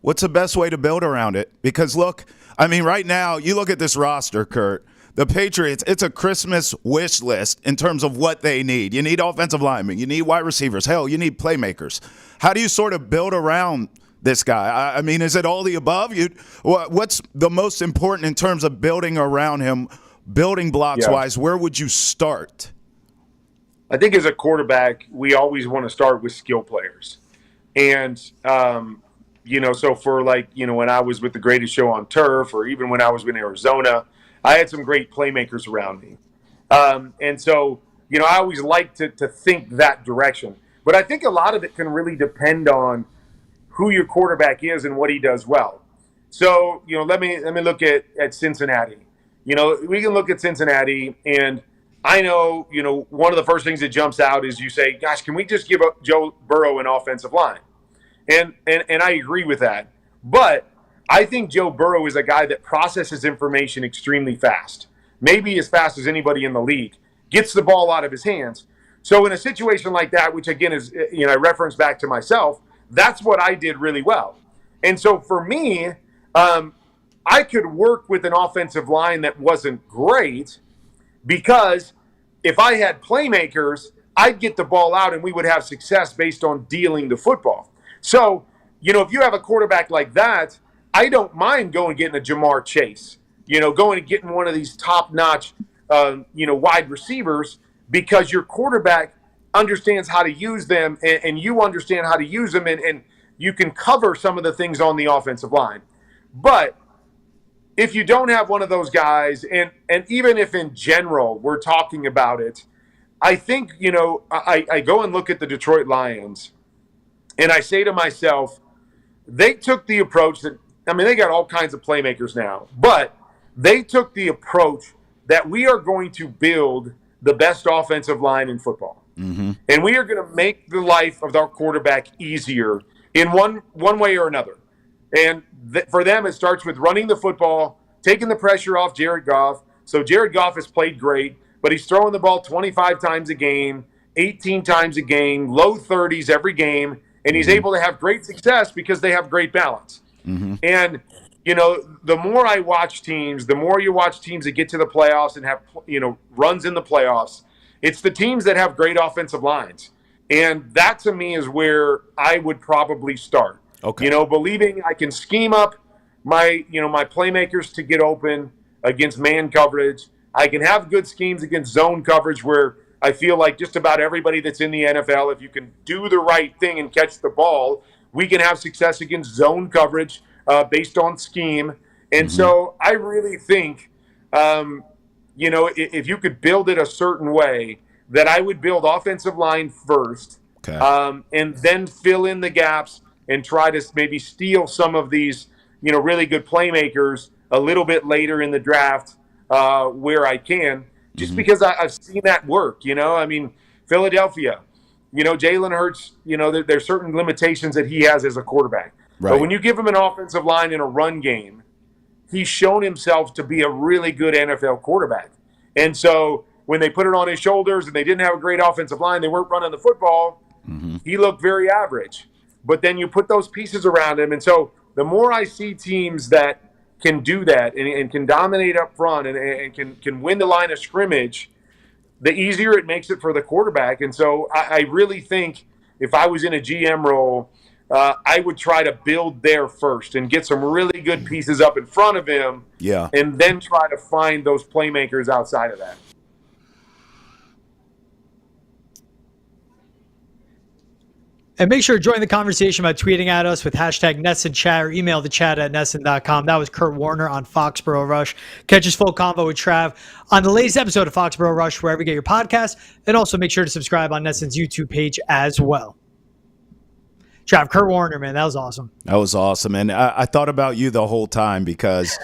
What's the best way to build around it? Because, look, I mean, right now, you look at this roster, Kurt. The Patriots, it's a Christmas wish list in terms of what they need. You need offensive linemen. You need wide receivers. Hell, you need playmakers. How do you sort of build around this guy? I mean, is it all the above? What's the most important in terms of building around him, building blocks-wise? Where would you start? I think as a quarterback, we always want to start with skill players. And, so for when I was with the Greatest Show on Turf or even when I was in Arizona, I had some great playmakers around me. And so, I always like to think that direction. But I think a lot of it can really depend on who your quarterback is and what he does well. So, let me look at Cincinnati. We can look at Cincinnati, and I know, one of the first things that jumps out is you say, gosh, can we just give up Joe Burrow an offensive line? And I agree with that. But I think Joe Burrow is a guy that processes information extremely fast, maybe as fast as anybody in the league, gets the ball out of his hands. So in a situation like that, which again is, I reference back to myself, that's what I did really well. And so for me, I could work with an offensive line that wasn't great because if I had playmakers, I'd get the ball out and we would have success based on dealing the football. So, if you have a quarterback like that, I don't mind going and getting a Jamar Chase, going and getting one of these top-notch, wide receivers because your quarterback understands how to use them and you understand how to use them and you can cover some of the things on the offensive line. But if you don't have one of those guys, and even if in general we're talking about it, I think, I go and look at the Detroit Lions and I say to myself, they took the approach that, they got all kinds of playmakers now, but they took the approach that we are going to build the best offensive line in football. And we are going to make the life of our quarterback easier in one way or another. And for them, it starts with running the football, taking the pressure off Jared Goff. So Jared Goff has played great, but he's throwing the ball 25 times a game, 18 times a game, low 30s every game, and he's able to have great success because they have great balance. And, the more I watch teams, the more you watch teams that get to the playoffs and have, runs in the playoffs, it's the teams that have great offensive lines. And that, to me, is where I would probably start. Okay. Believing I can scheme up my playmakers to get open against man coverage. I can have good schemes against zone coverage where I feel like just about everybody that's in the NFL, if you can do the right thing and catch the ball, we can have success against zone coverage based on scheme. And so I really think, if you could build it a certain way, that I would build offensive line first, and then fill in the gaps and try to maybe steal some of these, really good playmakers a little bit later in the draft where I can, just because I've seen that work. Philadelphia, Jalen Hurts, there's certain limitations that he has as a quarterback. Right. But when you give him an offensive line in a run game, he's shown himself to be a really good NFL quarterback. And so when they put it on his shoulders and they didn't have a great offensive line, they weren't running the football, he looked very average. But then you put those pieces around him. And so the more I see teams that can do that and can dominate up front and can win the line of scrimmage, the easier it makes it for the quarterback. And so I really think if I was in a GM role, I would try to build there first and get some really good pieces up in front of him, and then try to find those playmakers outside of that. And make sure to join the conversation by tweeting at us with hashtag NessonChat or email the chat at Nesson.com. That was Kurt Warner on Foxborough Rush. Catch his full convo with Trav on the latest episode of Foxborough Rush, wherever you get your podcasts. And also make sure to subscribe on Nesson's YouTube page as well. Trav, Kurt Warner, man, that was awesome. That was awesome. And I thought about you the whole time because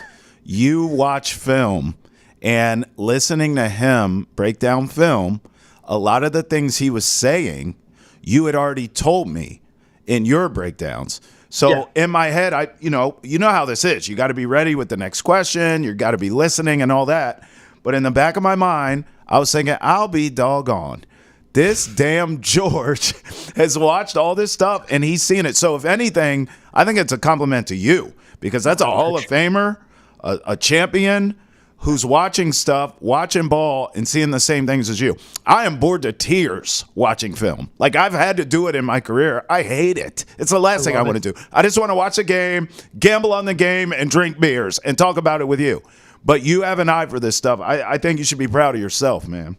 you watch film, and listening to him break down film, a lot of the things he was saying, you had already told me in your breakdowns. So in my head, you know how this is. You got to be ready with the next question. You got to be listening and all that. But in the back of my mind, I was thinking, I'll be doggone. This damn George has watched all this stuff, and he's seen it. So if anything, I think it's a compliment to you, because that's a Hall of Famer, a champion who's watching stuff, watching ball, and seeing the same things as you. I am bored to tears watching film. Like, I've had to do it in my career. I hate it. It's the last thing I want to do. I just want to watch a game, gamble on the game, and drink beers and talk about it with you. But you have an eye for this stuff. I think you should be proud of yourself, man.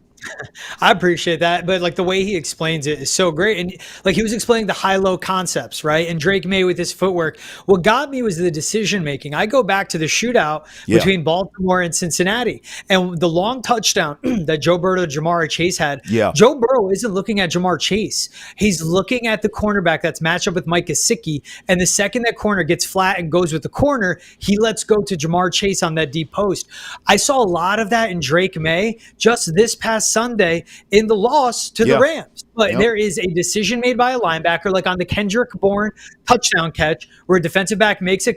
I appreciate that, but like the way he explains it is so great. And like he was explaining the high-low concepts, right? And Drake Maye with his footwork. What got me was the decision making. I go back to the shootout between Baltimore and Cincinnati, and the long touchdown that Joe Burrow and Jamar Chase had. Joe Burrow isn't looking at Jamar Chase. He's looking at the cornerback that's matched up with Mike Gesicki. And the second that corner gets flat and goes with the corner, he lets go to Jamar Chase on that deep post. I saw a lot of that in Drake Maye just this past Sunday in the loss to the Rams. But there is a decision made by a linebacker, like on the Kendrick Bourne touchdown catch, where a defensive back makes a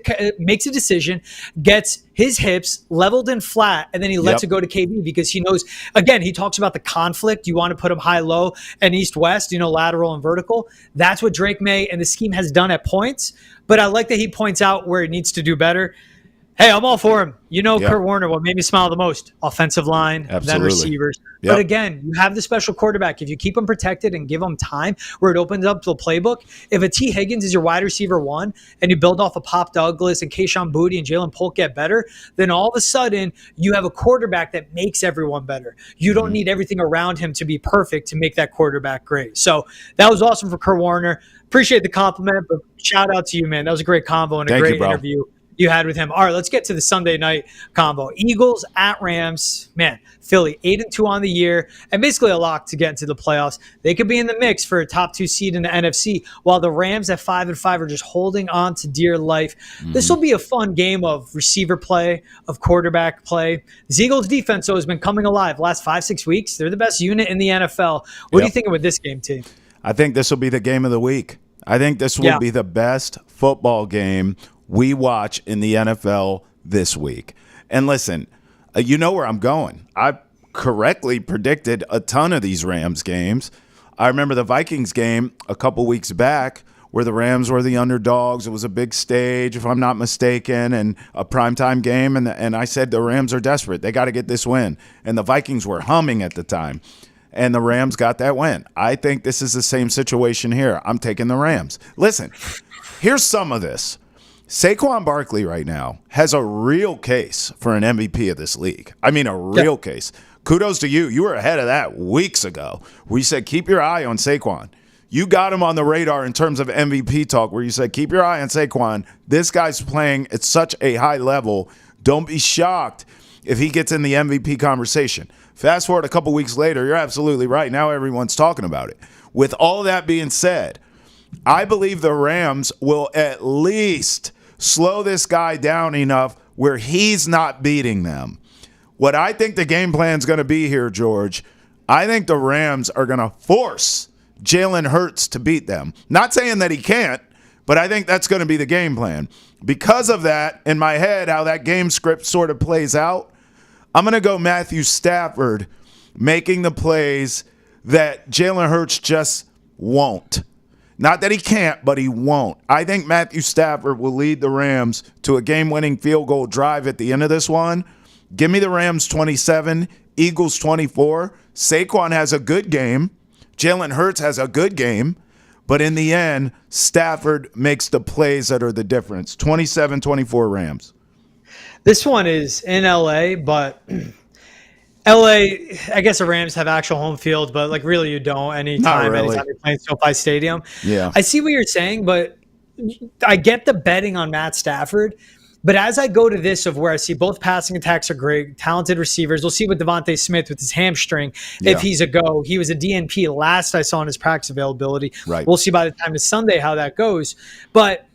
decision, gets his hips leveled and flat, and then he lets it go to KB because he knows, again, he talks about the conflict. You want to put him high-low and east-west, lateral and vertical. That's what Drake Maye and the scheme has done at points. But I like that he points out where it needs to do better. Hey, I'm all for him. Kurt Warner, what made me smile the most? Offensive line, then receivers. But again, you have the special quarterback. If you keep him protected and give him time where it opens up the playbook, if a T. Higgins is your wide receiver one and you build off of Pop Douglas and Kayshon Boutte and Jalen Polk get better, then all of a sudden you have a quarterback that makes everyone better. You don't need everything around him to be perfect to make that quarterback great. So that was awesome for Kurt Warner. Appreciate the compliment, but shout out to you, man. That was a great combo and a great interview. you had with him. All right, let's get to the Sunday night combo. Eagles at Rams. Man, Philly 8-2 on the year, and basically a lock to get into the playoffs. They could be in the mix for a top 2 seed in the NFC, while the Rams at 5-5 are just holding on to dear life. This will be a fun game of receiver play, of quarterback play. The Eagles defense though has been coming alive last 5-6 weeks. They're the best unit in the NFL. What are you thinking with this game, T? I think this will be the game of the week. I think this will be the best football game we watch in the NFL this week. And listen, you know where I'm going. I correctly predicted a ton of these Rams games. I remember the Vikings game a couple weeks back where the Rams were the underdogs. It was a big stage, if I'm not mistaken, and a primetime game. And I said the Rams are desperate. They got to get this win. And the Vikings were humming at the time. And the Rams got that win. I think this is the same situation here. I'm taking the Rams. Listen, here's some of this. Saquon Barkley right now has a real case for an MVP of this league. I mean, a real case. Kudos to you. You were ahead of that weeks ago. We said keep your eye on Saquon. You got him on the radar in terms of MVP talk where you said keep your eye on Saquon. This guy's playing at such a high level. Don't be shocked if he gets in the MVP conversation. Fast forward a couple weeks later, you're absolutely right. Now everyone's talking about it. With all that being said, I believe the Rams will at least slow this guy down enough where he's not beating them. What I think the game plan is going to be here, George, I think the Rams are going to force Jalen Hurts to beat them. Not saying that he can't, but I think that's going to be the game plan. Because of that, in my head, how that game script sort of plays out, I'm going to go Matthew Stafford making the plays that Jalen Hurts just won't. Not that he can't, but he won't. I think Matthew Stafford will lead the Rams to a game-winning field goal drive at the end of this one. Give me the Rams 27, Eagles 24. Saquon has a good game. Jalen Hurts has a good game. But in the end, Stafford makes the plays that are the difference. 27-24 Rams. This one is in LA, but LA, I guess the Rams have actual home field, but like really you don't anytime you're playing SoFi Stadium. Yeah. I see what you're saying, but I get the betting on Matt Stafford. But as I go to this of where I see both passing attacks are great, talented receivers, we'll see with Devontae Smith with his hamstring if he's a go. He was a DNP last I saw in his practice availability. Right. We'll see by the time it's Sunday how that goes. But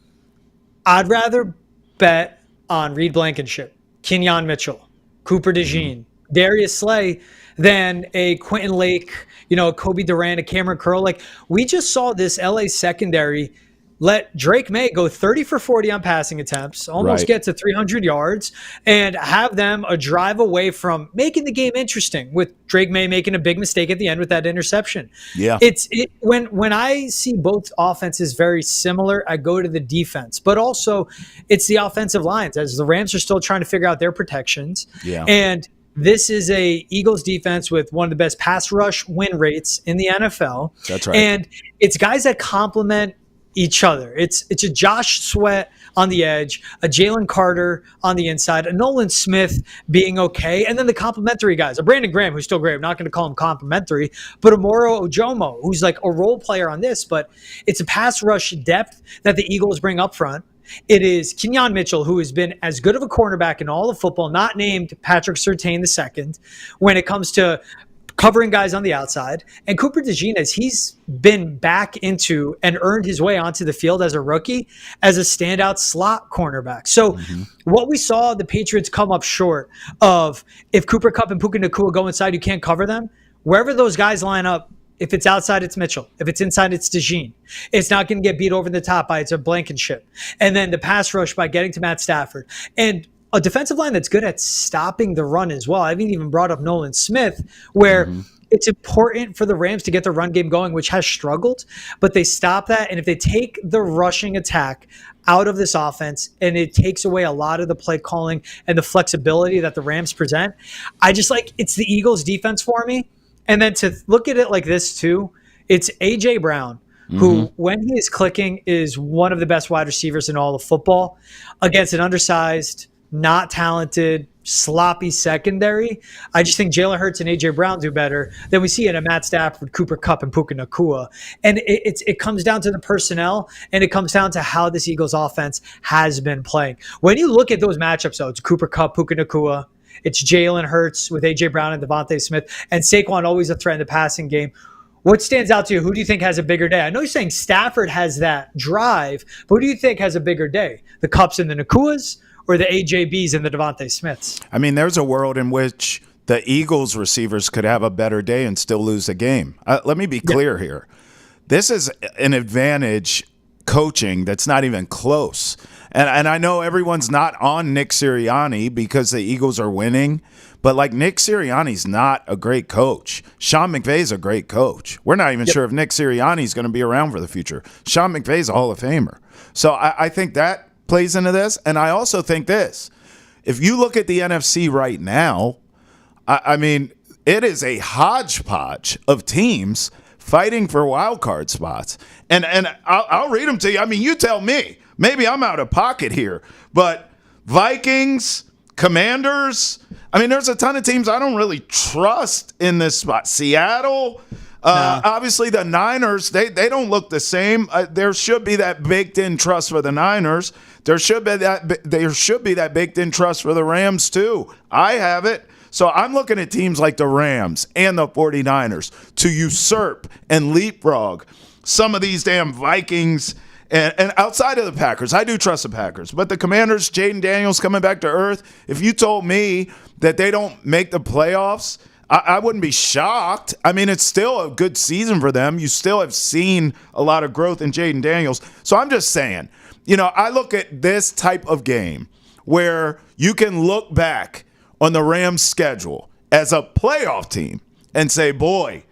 I'd rather bet on Reed Blankenship, Kenyon Mitchell, Cooper DeJean, Darius Slay than a Quentin Lake, a Kobe Durant, a Cameron Curl. Like we just saw this LA secondary let Drake Maye go 30 for 40 on passing attempts, almost get to 300 yards, and have them a drive away from making the game interesting with Drake Maye making a big mistake at the end with that interception. Yeah. When I see both offenses very similar, I go to the defense, but also it's the offensive lines as the Rams are still trying to figure out their protections. Yeah. And this is a Eagles defense with one of the best pass rush win rates in the NFL. That's right. And it's guys that complement each other. It's a Josh Sweat on the edge, a Jalen Carter on the inside, a Nolan Smith being okay, and then the complimentary guys, a Brandon Graham, who's still great. I'm not going to call him complimentary, but a Moro Ojomo, who's like a role player on this, but it's a pass rush depth that the Eagles bring up front. It is Kenyon Mitchell, who has been as good of a cornerback in all of football, not named Patrick Surtain II, when it comes to covering guys on the outside. And Cooper DeJean, as he's been back into and earned his way onto the field as a rookie, as a standout slot cornerback. So what we saw the Patriots come up short of, if Cooper Kupp and Puka Nacua go inside, you can't cover them. Wherever those guys line up, if it's outside, it's Mitchell. If it's inside, it's DeJean. It's not going to get beat over the top by it's a Blankenship. And then the pass rush by getting to Matt Stafford. And a defensive line that's good at stopping the run as well. I haven't even brought up Nolan Smith, where it's important for the Rams to get the run game going, which has struggled, but they stop that. And if they take the rushing attack out of this offense and it takes away a lot of the play calling and the flexibility that the Rams present, I just it's the Eagles defense for me. And then to look at it like this too, it's A.J. Brown, who, when he is clicking, is one of the best wide receivers in all of football, against an undersized, not talented, sloppy secondary. I just think Jalen Hurts and A.J. Brown do better than we see in a Matt Stafford, Cooper Kupp, and Puka Nacua. And it comes down to the personnel, and it comes down to how this Eagles offense has been playing. When you look at those matchups, though, it's Cooper Kupp, Puka Nacua. It's Jalen Hurts with A.J. Brown and Devontae Smith, and Saquon always a threat in the passing game. What stands out to you? Who do you think has a bigger day? I know you're saying Stafford has that drive, but who do you think has a bigger day? The Kupps and the Nakuas, or the AJBs and the Devontae Smiths? I mean, there's a world in which the Eagles receivers could have a better day and still lose a game. Let me be clear here. This is an advantage coaching that's not even close. And I know everyone's not on Nick Sirianni because the Eagles are winning, but like Nick Sirianni's not a great coach. Sean McVay's a great coach. We're not even sure if Nick Sirianni's going to be around for the future. Sean McVay's a Hall of Famer. So I think that plays into this. And I also think this. If you look at the NFC right now, I mean, it is a hodgepodge of teams fighting for wild card spots. And I'll read them to you. I mean, you tell me. Maybe I'm out of pocket here. But Vikings, Commanders, I mean, there's a ton of teams I don't really trust in this spot. Seattle, obviously the Niners, they don't look the same. There should be that baked-in trust for the Niners. There should be that baked-in trust for the Rams too. I have it. So I'm looking at teams like the Rams and the 49ers to usurp and leapfrog some of these damn Vikings. And outside of the Packers, I do trust the Packers. But the Commanders, Jaden Daniels coming back to earth, if you told me that they don't make the playoffs, I wouldn't be shocked. I mean, it's still a good season for them. You still have seen a lot of growth in Jaden Daniels. So I'm just saying, I look at this type of game where you can look back on the Rams' schedule as a playoff team and say, boy,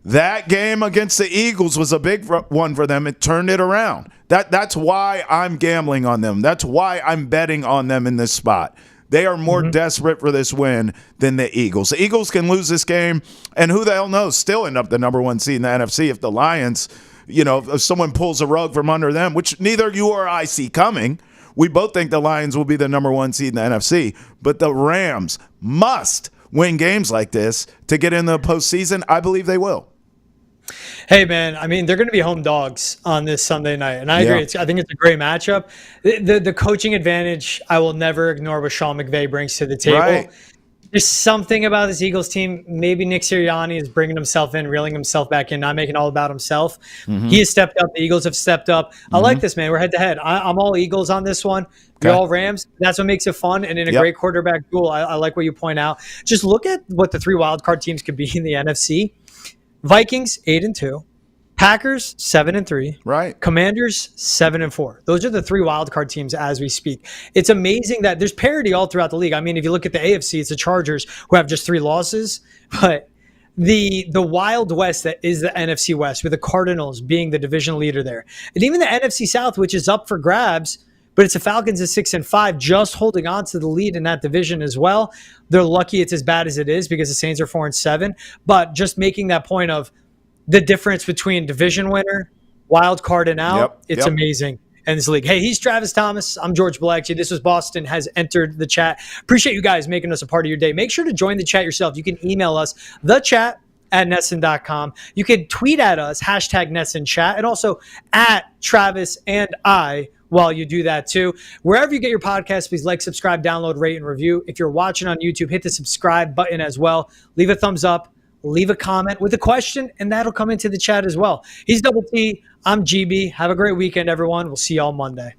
that game against the Eagles was a big one for them. It turned it around. That's why I'm gambling on them. That's why I'm betting on them in this spot. They are more desperate for this win than the Eagles. The Eagles can lose this game, and who the hell knows, still end up the number one seed in the NFC if the Lions, if someone pulls a rug from under them, which neither you or I see coming. We both think the Lions will be the number one seed in the NFC, but the Rams must win games like this to get in the postseason. I believe they will. Hey, man, I mean, they're going to be home dogs on this Sunday night, and I agree. I think it's a great matchup. The coaching advantage, I will never ignore what Sean McVay brings to the table. Right. There's something about this Eagles team. Maybe Nick Sirianni is bringing himself in, reeling himself back in, not making it all about himself. He has stepped up. The Eagles have stepped up. I like this, man. We're head-to-head. I'm all Eagles on this one. You're all Rams. That's what makes it fun. And in a great quarterback duel, I like what you point out. Just look at what the three wildcard teams could be in the NFC. Vikings 8-2, Packers 7-3, right? Commanders 7-4. Those are the three wildcard teams as we speak. It's amazing that there's parity all throughout the league. I mean, if you look at the AFC, it's the Chargers who have just 3 losses, but the Wild West that is the NFC West, with the Cardinals being the division leader there, and even the NFC South, which is up for grabs. But it's the Falcons at 6-5, just holding on to the lead in that division as well. They're lucky it's as bad as it is because the Saints are 4-7. But just making that point of the difference between division winner, wild card, and out, it's amazing in this league. Hey, he's Travis Thomas. I'm George Balekji. This was Boston has entered the chat. Appreciate you guys making us a part of your day. Make sure to join the chat yourself. You can email us, thechat@nesson.com. You can tweet at us, #NessonChat, and also @Travis and I. While you do that too. Wherever you get your podcast, please like, subscribe, download, rate, and review. If you're watching on YouTube, hit the subscribe button as well. Leave a thumbs up, leave a comment with a question, and that'll come into the chat as well. He's Double T. I'm GB. Have a great weekend, everyone. We'll see you all Monday.